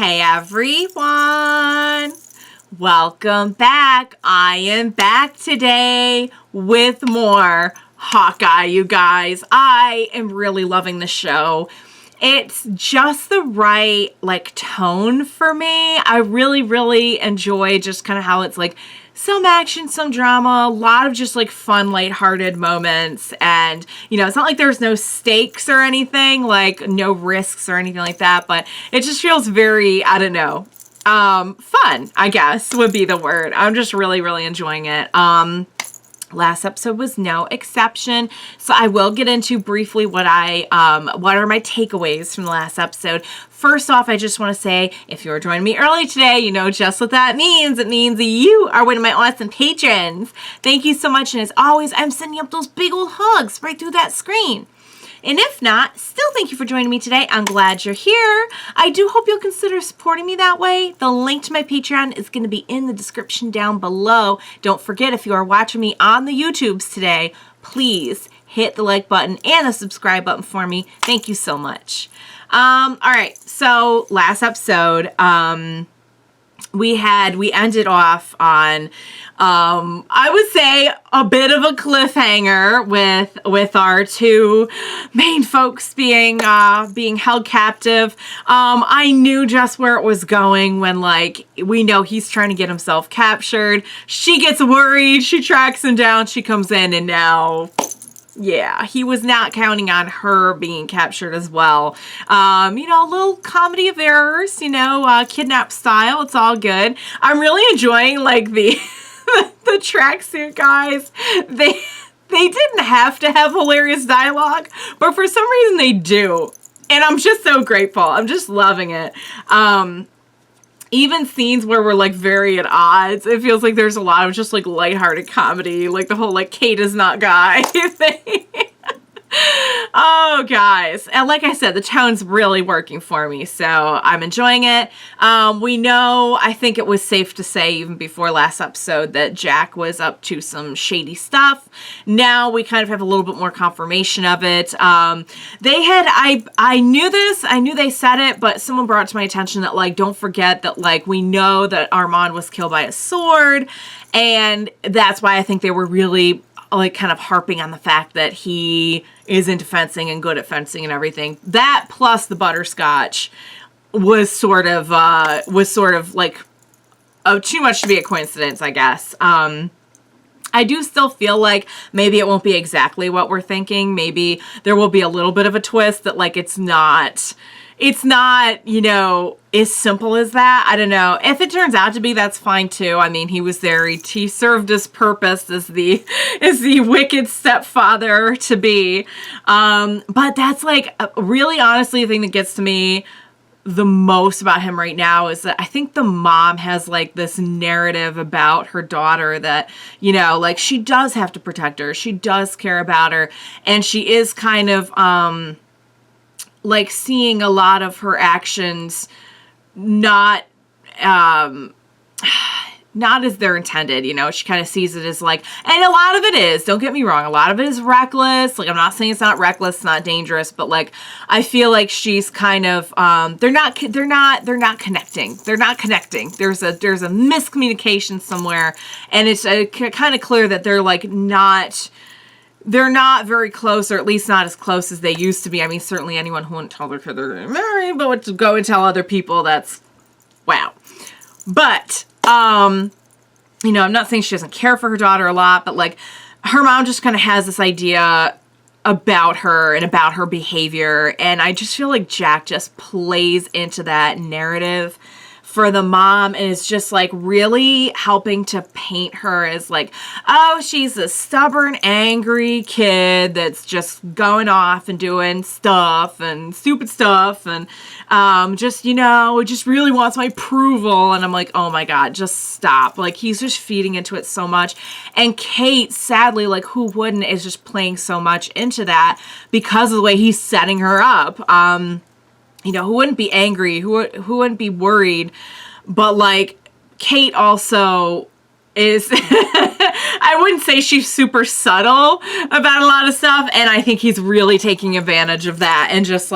Hey everyone, welcome back. I am back today with more Hawkeye, you guys. I am really loving the show. It's just the right tone for me. I really enjoy just kind of how it's some action, some drama, a lot of just fun, lighthearted moments. And, it's not like there's no stakes or anything, no risks or anything like that, but it just feels very, I don't know, fun, I guess would be the word. I'm just really enjoying it. Last episode was no exception, so I will get into briefly what are my takeaways from the last episode. First off, I just want to say, if you're joining me early today, you know just what that means. It means you are one of my awesome patrons. Thank you so much, and as always, I'm sending up those big old hugs right through that screen. And if not, still thank you for joining me today. I'm glad you're here. I do hope you'll consider supporting me that way. The link to my Patreon is going to be in the description down below. Don't forget, if you are watching me on the YouTubes today, please hit the like button and the subscribe button for me. Thank you so much. All right, so last episode, we ended off on, I would say, a bit of a cliffhanger with our two main folks being held captive. I knew just where it was going when, we know he's trying to get himself captured. She gets worried. She tracks him down. She comes in, and now, yeah, he was not counting on her being captured as well. A little comedy of errors, kidnap style. It's all good. I'm really enjoying, the the tracksuit guys. They didn't have to have hilarious dialogue, but for some reason they do. And I'm just so grateful. I'm just loving it. Even scenes where we're very at odds, it feels like there's a lot of just lighthearted comedy, the whole Kate is not guy thing. Oh, guys. And like I said, the tone's really working for me, so I'm enjoying it. We know, I think it was safe to say even before last episode that Jack was up to some shady stuff. Now we kind of have a little bit more confirmation of it. I knew this, I knew they said it, but someone brought to my attention that don't forget that we know that Armand was killed by a sword, and that's why I think they were really kind of harping on the fact that he is into fencing and good at fencing and everything. That plus the butterscotch was sort of too much to be a coincidence, I guess. I do still feel like maybe it won't be exactly what we're thinking. Maybe there will be a little bit of a twist that it's not, as simple as that. I don't know. If it turns out to be, that's fine too. I mean, he was there. He served his purpose as the wicked stepfather to be. But that's really honestly the thing that gets to me the most about him right now is that I think the mom has this narrative about her daughter that, she does have to protect her. She does care about her. And she is kind of, seeing a lot of her actions not as they're intended, she kind of sees it as and a lot of it is, don't get me wrong, a lot of it is reckless. I'm not saying it's not reckless, it's not dangerous, but I feel like she's kind of, they're not connecting. They're not connecting. There's a miscommunication somewhere, and it's kind of clear that they're not very close, or at least not as close as they used to be. I mean, certainly anyone who wouldn't tell their kid they're getting married, but would go and tell other people, that's, wow. But, I'm not saying she doesn't care for her daughter a lot, but, her mom just kind of has this idea about her and about her behavior, and I just feel like Jack just plays into that narrative for the mom, and is just really helping to paint her as oh, she's a stubborn, angry kid that's just going off and doing stuff and stupid stuff and just really wants my approval. And I'm oh my God, just stop. He's just feeding into it so much. And Kate, sadly, who wouldn't, is just playing so much into that because of the way he's setting her up. Who wouldn't be angry, who wouldn't be worried, but Kate also is, I wouldn't say she's super subtle about a lot of stuff, and I think he's really taking advantage of that, and just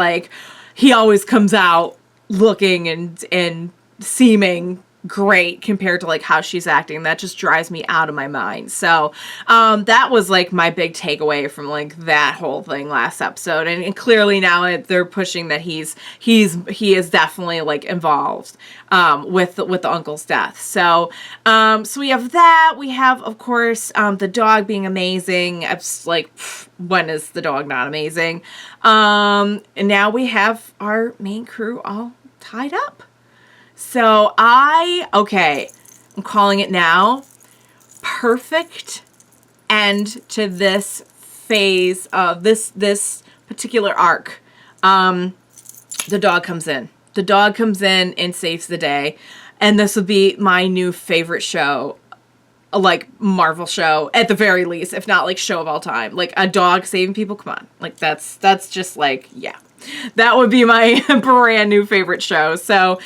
he always comes out looking and seeming great compared to like how she's acting. That just drives me out of my mind. So that was like my big takeaway from like that whole thing last episode, and clearly now they're pushing that he is definitely like involved with the uncle's death. So so we have that. We have, of course, the dog being amazing. It's like, when is the dog not amazing? And now we have our main crew all tied up. So I'm calling it now. Perfect end to this phase of this particular arc. The dog comes in. The dog comes in and saves the day. And this would be my new favorite show, like Marvel show at the very least, if not like show of all time. Like a dog saving people, come on. Like that's just like, yeah. That would be my brand new favorite show. So,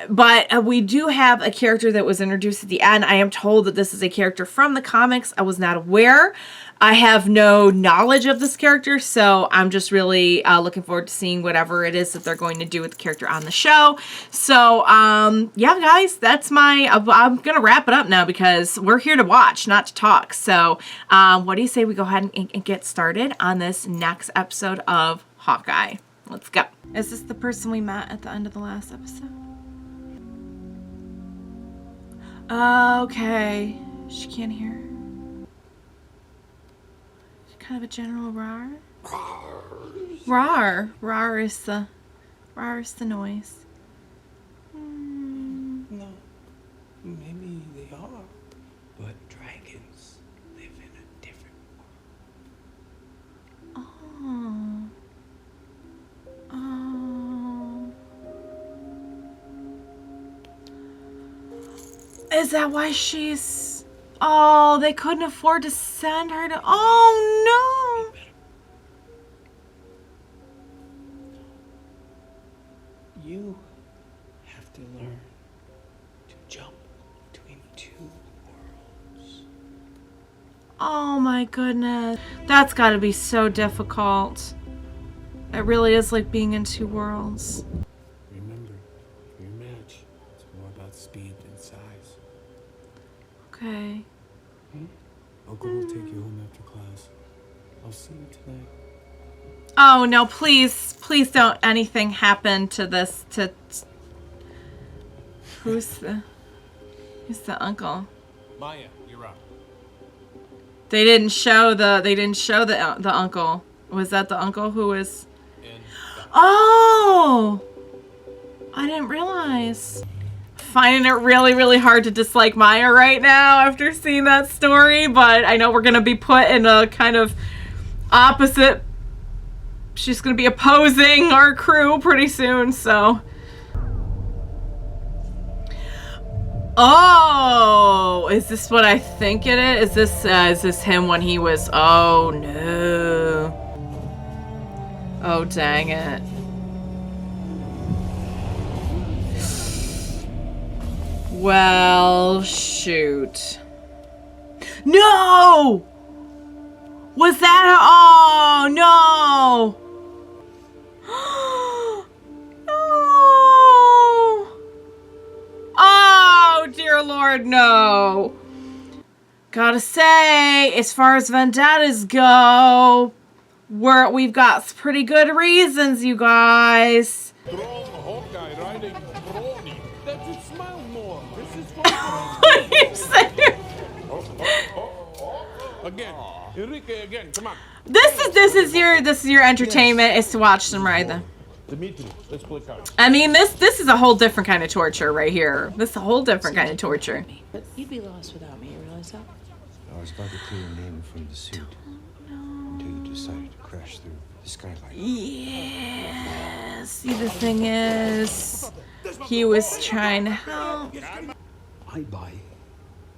but we do have a character that was introduced at the end. I am told that this is a character from the comics. I was not aware. I have no knowledge of this character, so I'm just really looking forward to seeing whatever it is that they're going to do with the character on the show. So, yeah, guys, that's I'm going to wrap it up now because we're here to watch, not to talk. So, what do you say we go ahead and get started on this next episode of Hawkeye? Let's go. Is this the person we met at the end of the last episode? Okay. She can't hear. Kind of a general rar. Rar. Rar is the noise. No, maybe they are. But dragons live in a different world. Is that why she's... Oh, they couldn't afford to send her to... Oh, no. You have to learn to jump between two worlds. Oh, my goodness. That's got to be so difficult. It really is like being in two worlds. Remember, for your match, it's more about speed than size. Okay. Uncle will take you home after class. I'll see you tonight. Oh, no, please don't anything happen to this, who's the uncle? Maya, you're up. They didn't show the uncle. Was that the uncle who was... Oh! I didn't realize. Finding it really, really hard to dislike Maya right now after seeing that story, but I know we're going to be put in a kind of opposite... She's going to be opposing our crew pretty soon, so... Oh! Is this what I think it is? Is this him when he was... Oh, no. Oh, dang it. Well, shoot. No! Was that... Oh, no! No! Oh, dear Lord, no. Gotta say, as far as vendettas go, we've got pretty good reasons, you guys. Strong Hawkeye riding Brony. That should smile more. This is for What are you saying? Again. Enrique, again. Come on. This is your entertainment, is to watch them ride them. Dimitri, let's play cards. I mean, this is a whole different kind of torture right here. This is a whole different kind of torture. But you'd be lost without me, you realize that? I was about to clear your name from the suit until you decided to crash through the skylight. Yeah. See, the thing is, he was trying to help. I buy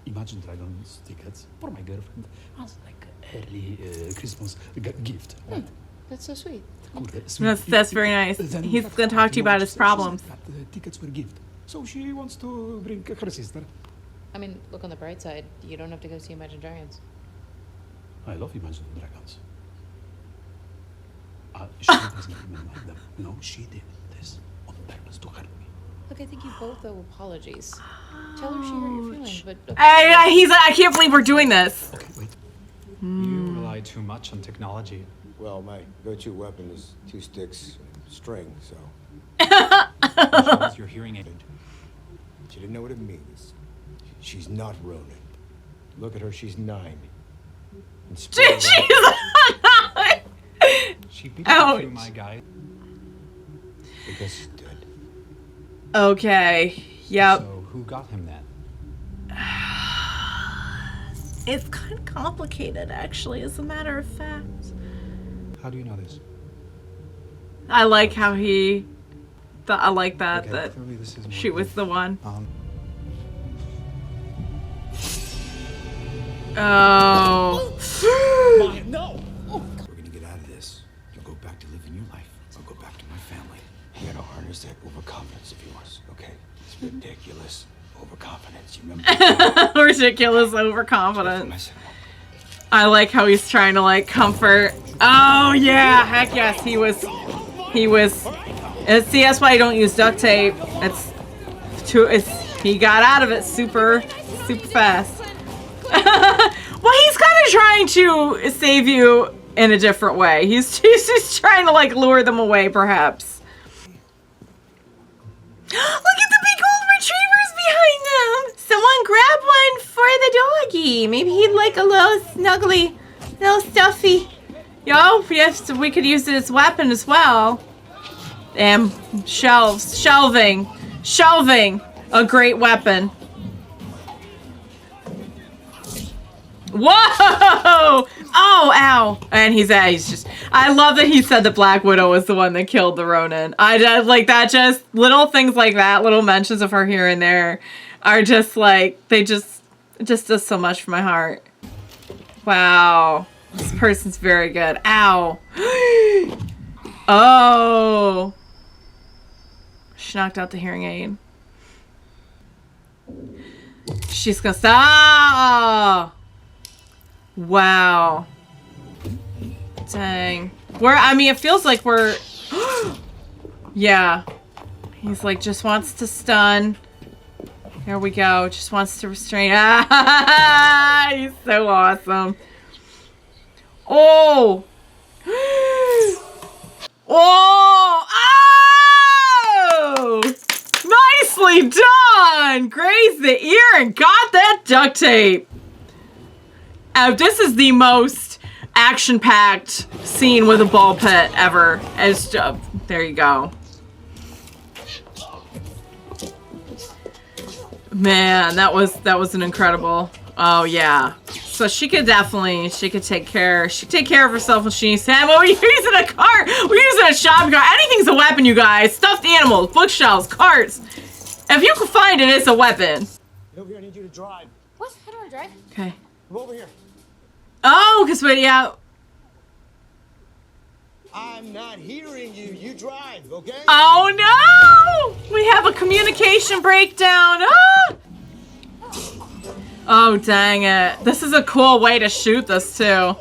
Imagine Dragons tickets for my girlfriend as like early Christmas gift. Right? That's so sweet. That's very nice. He's going to talk to you about his problems. The tickets were gift, so she wants to bring her sister. I mean, look on the bright side. You don't have to go see Imagine Dragons. I love Imagine Dragons. She doesn't even like them. No, she did this. Look, I think you both owe apologies. Tell her she hurt your feelings, but... I can't believe we're doing this. Okay, wait. You rely too much on technology. Well, my go-to weapon is 2 sticks, string, so. Your hearing aid. She didn't know what it means. She's not Ronin. Look at her, she's 9. And spoiled out She beat Ouch. through my guy. because she's dead. Okay. Yep. So who got him that? It's kind of complicated, actually, as a matter of fact. How do you know this? I like how he... I like that, Okay, that clearly this is she was the one. Oh. No! We're gonna get out of this. You'll go back to living your life. I'll go back to my family. You gotta harness that overconfidence of yours, okay? It's ridiculous. Overconfidence, you remember? Ridiculous overconfidence. I like how he's trying to, like, comfort. Oh, yeah. Heck yes, he was. See, that's why I don't use duct tape. He got out of it super fast. Well, he's kind of trying to save you in a different way. He's just trying to, like, lure them away, perhaps. Look at the big old retrievers behind them. Someone grab one for the doggy. Maybe he'd like a little snuggly, little stuffy. Yo, yes, we could use it as a weapon as well. Damn, shelving, a great weapon. Whoa! Oh, ow! And he's just. I love that he said the Black Widow was the one that killed the Ronin. I just like that. Just little things like that, little mentions of her here and there, are just like it just does so much for my heart. Wow, this person's very good. Ow! Oh, she knocked out the hearing aid. She's gonna stop. Wow. Dang. I mean, it feels like we're... Yeah. He's like, just wants to stun. There we go. Just wants to restrain. Ah, he's so awesome. Oh. Oh. Oh. Nicely done. Grazed the ear and got that duct tape. This is the most action-packed scene with a ball pit ever. There you go. Man, that was an incredible. Oh yeah. So she could take care of herself when she needs to. Well, we're using a cart. We're using a shopping cart. Anything's a weapon, you guys. Stuffed animals, bookshelves, carts. If you can find it, it's a weapon. Over here, I need you to drive. What? How do I drive? Okay. Come over here. Oh, because yeah. I'm not hearing you. You drive, okay? Oh no! We have a communication breakdown. Ah! Oh dang it! This is a cool way to shoot this too.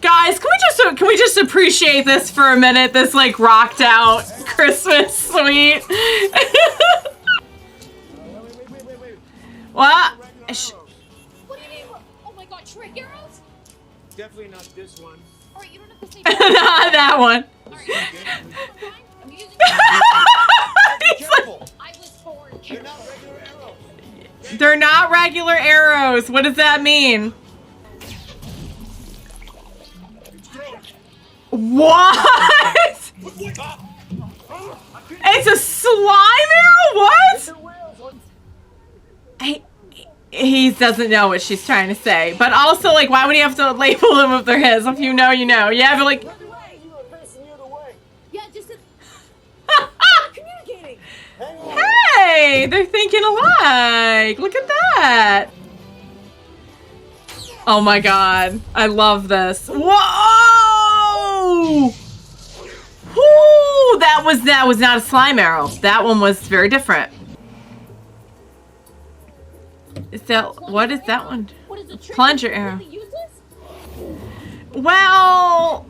Guys, can we just appreciate this for a minute? This like rocked out Christmas suite. Wait. What? What do you mean? Oh my god, Shrek arrows? Definitely not this one. Alright, you don't have to say Not that one. Alright, I'm using Careful. I was born. They're not regular arrows. They're not regular arrows. What does that mean? What? It's a slime arrow? What? He doesn't know what she's trying to say. But also, like, why would he have to label them if they're his? If you know, you know. Yeah, but like... Yeah, just communicating. Hey, they're thinking alike. Look at that. Oh my god. I love this. Whoa! Whoo! That was not a slime arrow. That one was very different. What is that one? What is the trick? Plunger arrow. Really useless? Well,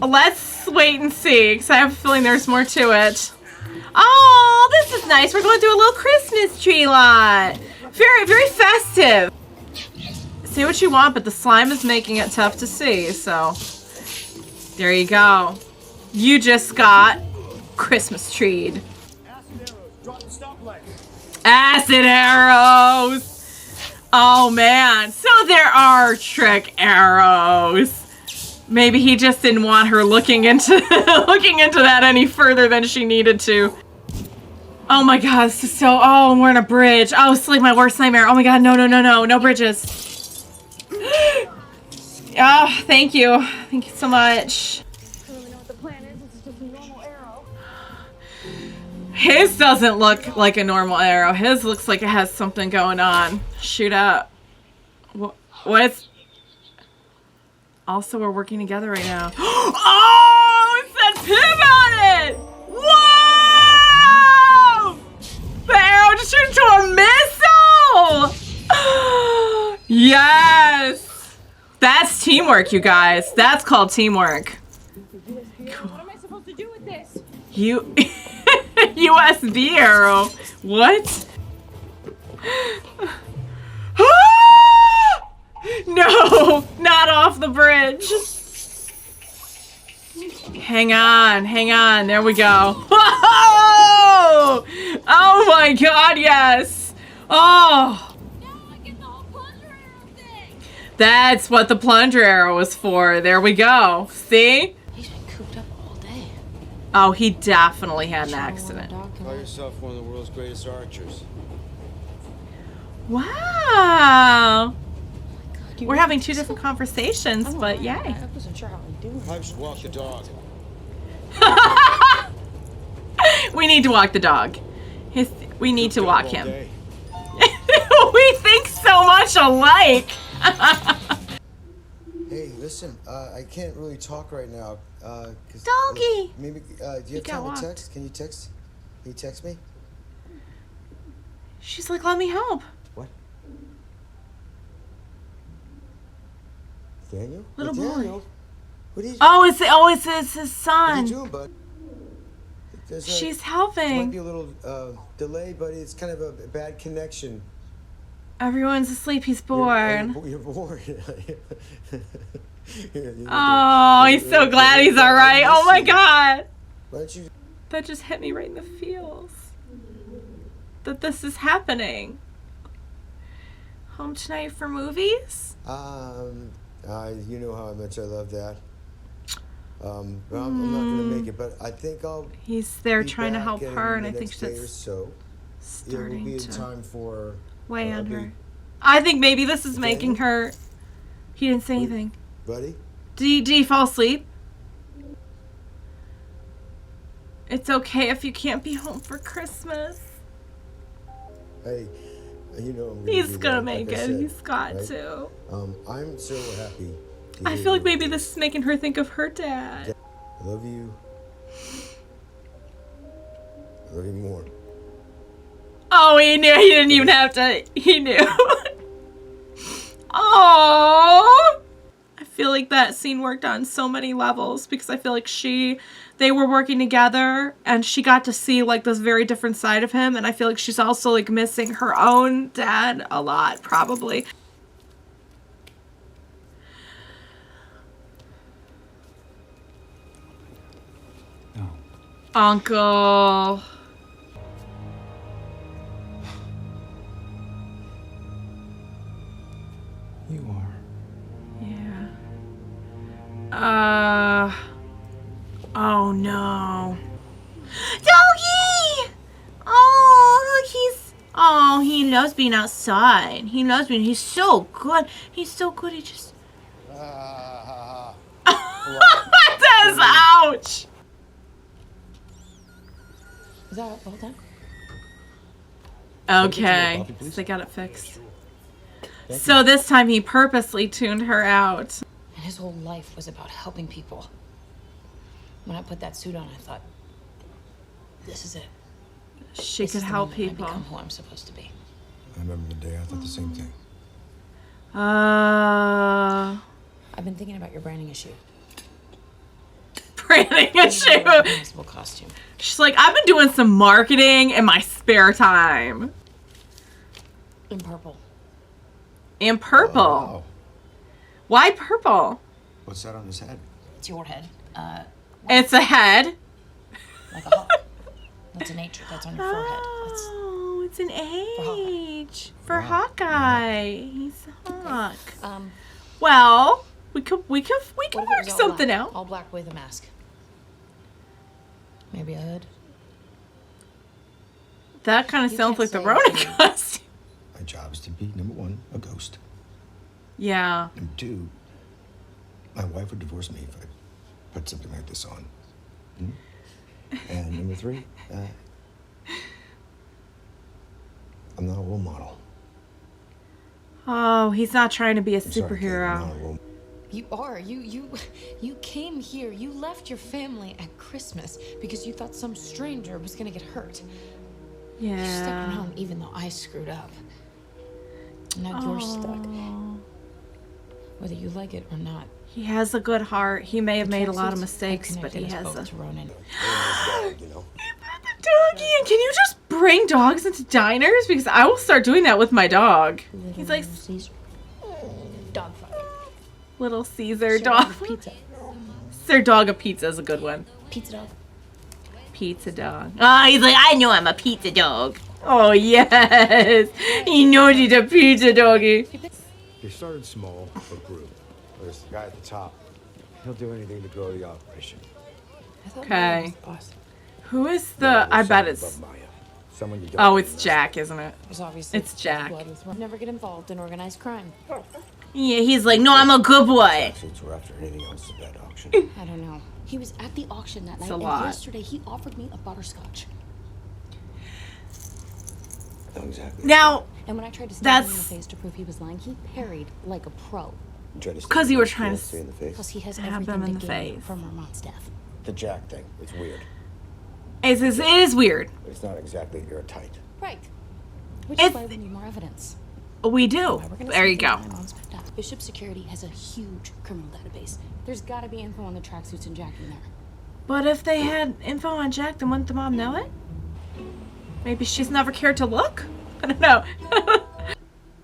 let's wait and see, because I have a feeling there's more to it. Oh, this is nice. We're going through a little Christmas tree lot. Very, very festive. Say what you want, but the slime is making it tough to see, so there you go. You just got Christmas treed. Acid arrows! Oh man, so there are trick arrows. Maybe he just didn't want her looking into looking into that any further than she needed to. Oh my god, this is so... Oh, we're in a bridge. Oh, it's like my worst nightmare. Oh my god, no, no, no, no. No bridges. Oh, thank you. Thank you so much. I don't really know what the plan is. It's just a normal arrow. His doesn't look like a normal arrow. His looks like it has something going on. Shoot up. What's... Also, we're working together right now. Oh! It says him on it! Whoa! The arrow just turned into a missile! Yes! That's teamwork, you guys. That's called teamwork. What am I supposed to do with this? USB arrow. What? No, not off the bridge. Hang on, hang on. There we go. Whoa! Oh my god, yes. Oh. That's what the plunger arrow was for. There we go. See? He's been cooped up all day. Oh, he definitely had an accident. Call yourself one of the world's greatest archers. Wow. We're having two different conversations, but yay. I wasn't sure how I'm doing. I should walk the dog. We need to walk the dog. We need to walk him. Day. We think so much alike. Hey, listen, I can't really talk right now. 'Cause Doggy! maybe, do you have got time walked. to text? Can you text? Can you text me? She's like, let me help. What? Daniel? Little Hey, boy. Daniel. What are you, Oh, it's his what are you son. doing, bud? There's She's there might be helping. a little delay, but it's kind of a bad connection. Everyone's asleep. He's You're born. bored. Oh, he's so glad he's all right. Oh my god. Why don't you? That just hit me right in the feels. That this is happening. Home tonight for movies? You know how much I love that. But I'm not gonna make it. But I think I'll. He's there be trying to back help in her, and the I think next day or that's so. It will starting be in to time for. weigh on I'll be- her. I think maybe this is making Daniel? her... He didn't say anything. Buddy. Did he fall asleep? It's okay if you can't be home for Christmas. Hey, you know I'm gonna He's do gonna that, make like I it. said, He's got right? to. I'm so happy. to I hear feel like your maybe voice. this is making her think of her dad. I love you. I love you more. Oh, he knew. He didn't even have to. He knew. Oh, I feel like that scene worked on so many levels because I feel like they were working together and she got to see like this very different side of him, and I feel like she's also like missing her own dad a lot, probably. No. Uncle. You are. Yeah. Oh no. Doggy! Oh, he loves being outside. He loves being, he's so good. He's so good, he just... That says ouch! Is that all done? Okay, coffee, please? so they got it fixed. So this time he purposely tuned her out. And his whole life was about helping people. When I put that suit on, I thought, this is it. She This could is the help moment I people. become who I'm supposed to be. I remember the day I thought the same thing. I've been thinking about your branding issue. branding issue. Impossible costume. She's like, I've been doing some marketing in my spare time. In purple. And purple. Oh, wow. Why purple? What's that on his head? It's your head. It's a head. Like a hawk. That's an H. That's on your forehead. Oh, it's an Hawkeye. H for Hawkeye. He's a hawk. What Well, we could if it work was all something black? out. All black with a mask. Maybe a hood. That kind of You sounds can't like the say Rona anything. costume. My job is to be, number one, a ghost. Yeah. Number two, my wife would divorce me if I put something like this on. And number three, I'm not a role model. Oh, he's not trying to be a I'm sorry, Kate, I'm superhero. not a role. You are. You came here. You left your family at Christmas because you thought some stranger was gonna get hurt. You stuck Yeah. around even though I screwed up. Now you're stuck. Whether you like it or not. He has a good heart. He may have made a lot of Tracksuits mistakes, have but he connected us has a both to Ronan. You know. doggy. And can you just bring dogs into diners? Because I will start doing that with my dog. He's like Dog fight. little Caesar dog. Pizza. Sir Dog a Pizza is a good one. Pizza dog. Pizza dog. Oh, he's like, I know I'm a pizza dog. Oh, yes. He knows he's a pizza doggy. They started small, but grew. There's the guy at the top. He'll do anything to grow the operation. Okay. Us. Who is the... I bet it's... Above Maya. Someone you don't Oh, know. it's Jack, isn't it? There's obviously It's Jack. blood with Ronan. Never get involved in organized crime. Yeah, he's like, no, I'm a good boy. Suits were after anything else at that auction. I don't know. He was at the auction that night, a and lot. yesterday he offered me a butterscotch. No, exactly. Now, And when I tried to stab him in the That's- face to prove he was lying, he parried like a pro. You tried to stab 'Cause you my were trying to fiancé in the face. Plus, he has Stab everything him in to the gain face. from Vermont's death. The Jack thing. It's weird. it is weird. But it's not exactly airtight. Right. Which It's- is why we need more evidence. We do. Why we're gonna There you spend go. time on Spectre. Bishop Security has a huge criminal database. There's gotta be info on the tracksuits and Jack in there. But if they had info on Jack, then wouldn't the mom know it? Maybe she's never cared to look? I don't know.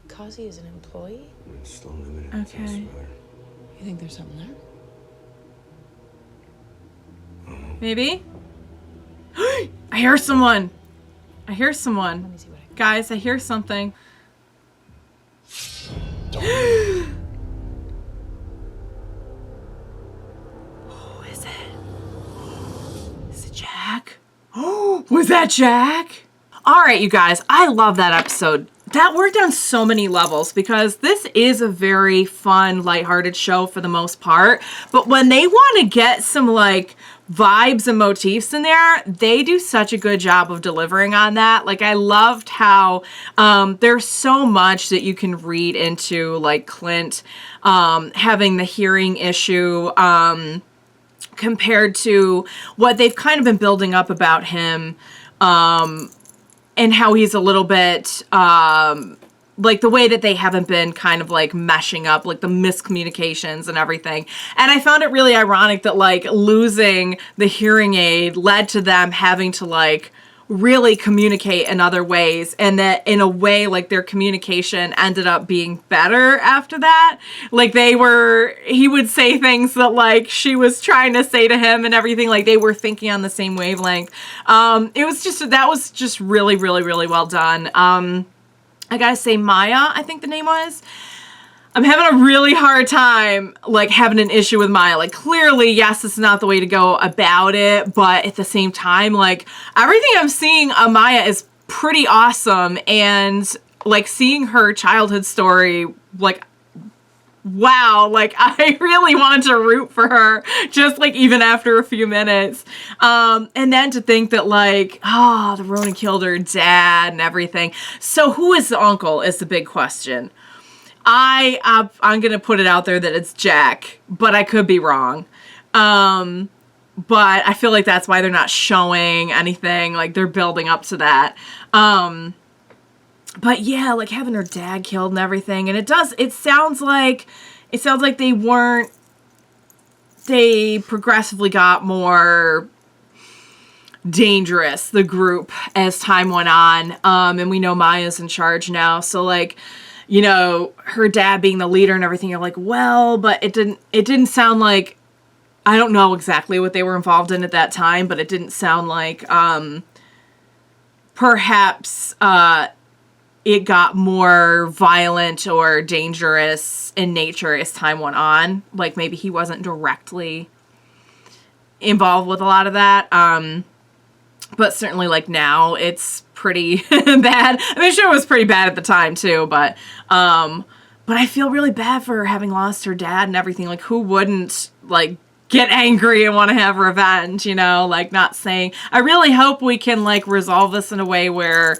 Kazi is an employee? It's still limited. Okay. You think there's something there? Maybe? I hear someone. I hear someone. Let me see what I can. Guys, I hear something. Who is it? Is it Jack? Oh, was that Jack? All right, you guys, I love that episode. That worked on so many levels because this is a very fun, lighthearted show for the most part. But when they want to get some like vibes and motifs in there, they do such a good job of delivering on that. Like I loved how there's so much that you can read into like Clint having the hearing issue compared to what they've kind of been building up about him. And how he's a little bit, like the way that they haven't been kind of like meshing up, like the miscommunications and everything. And I found it really ironic that like losing the hearing aid led to them having to like really communicate in other ways. And that in a way, like their communication ended up being better after that. Like he would say things that like she was trying to say to him and everything, like they were thinking on the same wavelength. That was just really, really, really well done. I gotta say Maya, I think the name was. I'm having a really hard time, like, having an issue with Maya. Like, clearly, yes, it's not the way to go about it, but at the same time, like, everything I'm seeing on Maya is pretty awesome, and, like, seeing her childhood story, like, wow, like, I really wanted to root for her, just, like, even after a few minutes. And then to think that, like, the Ronan killed her dad and everything. So who is the uncle is the big question. I'm gonna put it out there that it's Jack, but I could be wrong. But I feel like that's why they're not showing anything. Like they're building up to that. But yeah, like having her dad killed and everything, and it sounds like they they progressively got more dangerous, the group, as time went on. And we know Maya's in charge now. So like, you know, her dad being the leader and everything, you're like, well, but it didn't sound like, I don't know exactly what they were involved in at that time, but it didn't sound like, perhaps, it got more violent or dangerous in nature as time went on. Like maybe he wasn't directly involved with a lot of that. But certainly like now it's pretty bad. I mean, sure, it was pretty bad at the time too, but I feel really bad for her having lost her dad and everything. Like who wouldn't like get angry and want to have revenge, you know, like not saying, I really hope we can like resolve this in a way where,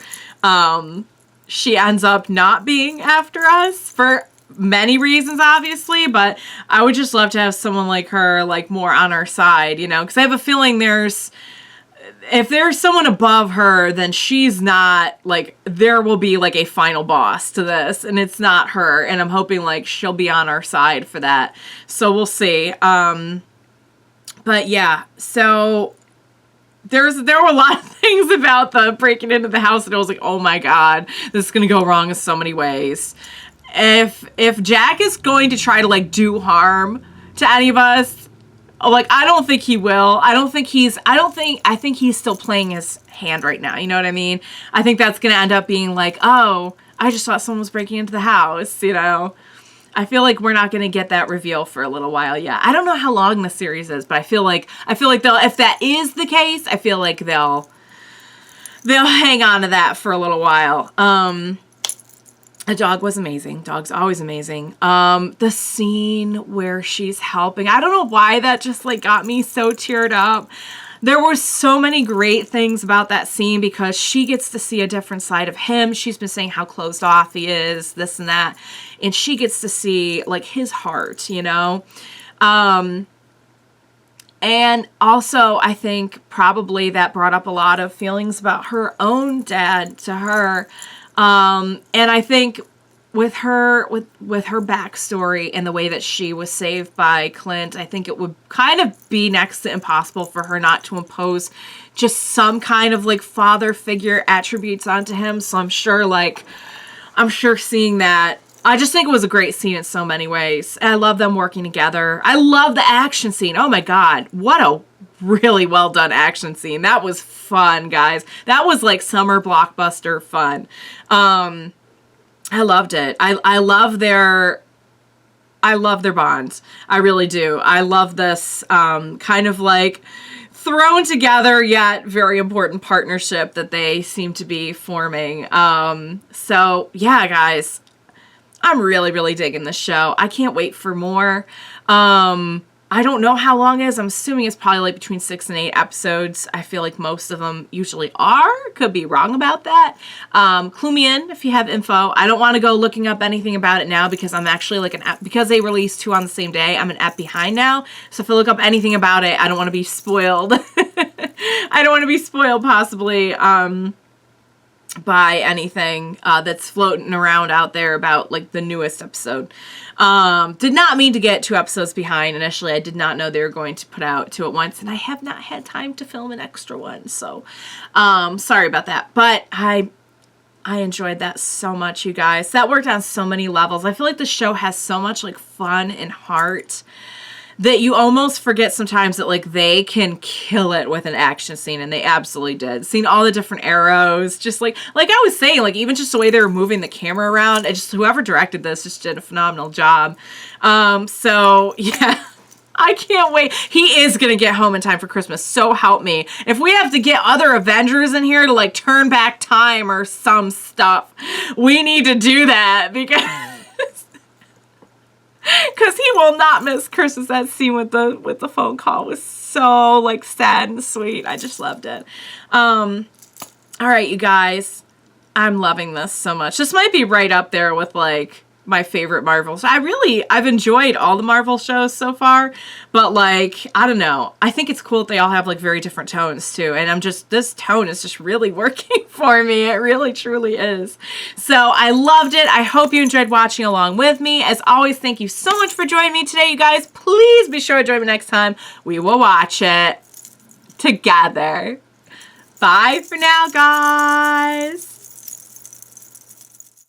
she ends up not being after us for many reasons, obviously, but I would just love to have someone like her, like, more on our side, you know, because I have a feeling if there's someone above her, then she's not, like, there will be, like, a final boss to this, and it's not her, and I'm hoping, like, she'll be on our side for that, so we'll see. But, yeah, so there were a lot of things about the breaking into the house that I was like, oh my god, this is gonna go wrong in so many ways. If Jack is going to try to like do harm to any of us, like I don't think he will. I think he's still playing his hand right now. You know what I mean? I think that's gonna end up being like, oh, I just thought someone was breaking into the house, you know? I feel like we're not going to get that reveal for a little while yet. I don't know how long the series is, but I feel like they'll, if that is the case, I feel like they'll hang on to that for a little while. The dog was amazing. Dog's always amazing. The scene where she's helping, I don't know why that just like got me so teared up. There were so many great things about that scene because she gets to see a different side of him. She's been saying how closed off he is, this and that. And she gets to see, like, his heart, you know? And also, I think probably that brought up a lot of feelings about her own dad to her. And I think with her backstory and the way that she was saved by Clint, I think it would kind of be next to impossible for her not to impose just some kind of like father figure attributes onto him. So I'm sure seeing that, I just think it was a great scene in so many ways. And I love them working together. I love the action scene. Oh my God. What a really well done action scene. That was fun, guys. That was like summer blockbuster fun. I loved it. I love their bonds. I really do. I love this kind of like thrown together yet very important partnership that they seem to be forming. So yeah, guys, I'm really, really digging this show. I can't wait for more. I don't know how long it is. I'm assuming it's probably like between 6 and 8 episodes. I feel like most of them usually are. Could be wrong about that. Clue me in if you have info. I don't want to go looking up anything about it now because I'm actually like because they released 2 on the same day, I'm an ep behind now. So if I look up anything about it, I don't want to be spoiled. I don't want to be spoiled possibly by anything that's floating around out there about like the newest episode. Did not mean to get 2 episodes behind. Initially, I did not know they were going to put out 2 at once, and I have not had time to film an extra one. So, sorry about that. But I enjoyed that so much, you guys. That worked on so many levels. I feel like the show has so much like fun and heart that you almost forget sometimes that like they can kill it with an action scene, and they absolutely did. Seeing all the different arrows, just like I was saying, like even just the way they were moving the camera around, it just whoever directed this just did a phenomenal job. So yeah, I can't wait. He is gonna get home in time for Christmas, so help me. If we have to get other Avengers in here to like turn back time or some stuff, we need to do that because he will not miss Christmas. That scene with the phone call was so like sad and sweet. I just loved it. All right, you guys, I'm loving this so much. This might be right up there with like my favorite Marvels. I've enjoyed all the Marvel shows so far, but like, I don't know. I think it's cool that they all have like very different tones too. And this tone is just really working for me. It really truly is. So I loved it. I hope you enjoyed watching along with me. As always, thank you so much for joining me today, you guys. Please be sure to join me next time. We will watch it together. Bye for now, guys.